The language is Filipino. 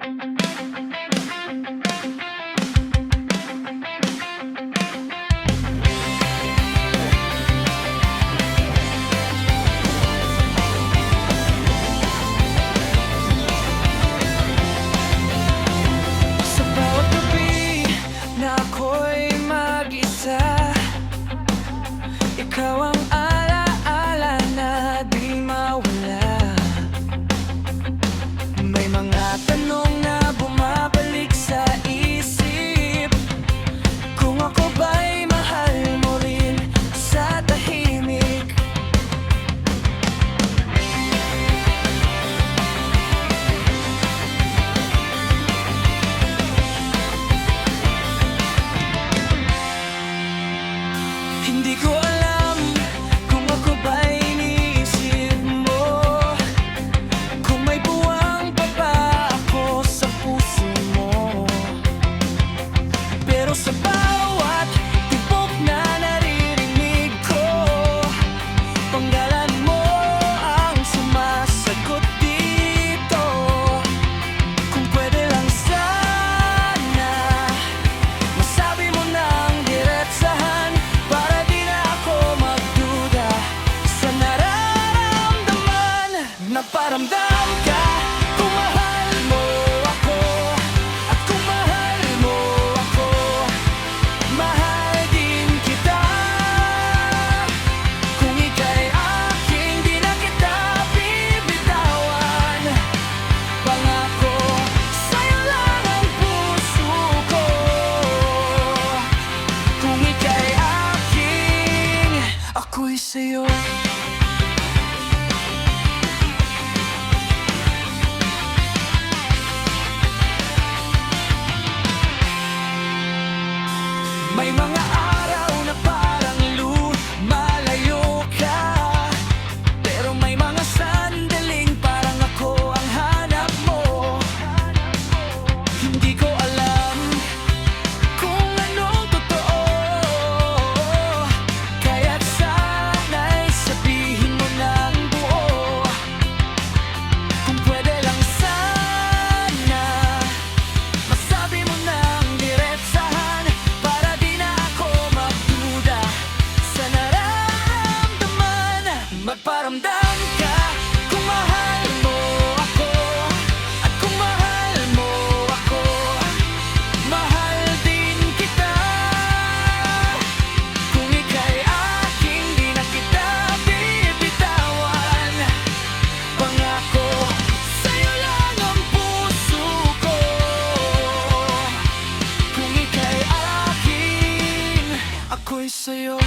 Sa bawat gabi na ako'y mag-isa, ikaw ang alaala na di mawala. May mga tanong na bumabalik sa isip, kung ako ba'y mahal mo rin sa tahimik. Hindi ko alam kung ako ba'y iniisip mo, kung may buwang pa ba ako sa puso mo. Pero sa bawat tibok na naririnig ko, panggalan mo ang sumasagot dito. Kung pwede lang sana, masabi mo nang diretsahan, para di na ako magduda sa nararamdaman. Nagparamdam ka kung mahal mo ako, at kung mahal mo ako, mahal din kita. Kung ika'y aking, di na kita bibitawan. Pangako, sa'yo lang ang puso ko. Kung ika'y aking, ako'y sa'yo. May mga araw na parang lumalayo ka, pero may mga sandaling parang ako ang hanap mo. Hindi ko alam kung anong totoo, kaya't sana'y sabihin mo ng buo. Kung pwede lang sana, masabi mo ng diretsahan, para di na ako magduda sa nararamdaman. Magparamdam ka kung mahal mo ako, at kung mahal mo ako, mahal din kita. Kung ika'y aking, di na kita bibitawan. Pangako, sa'yo lang ang puso ko. Kung ika'y aking, ako'y sa'yo.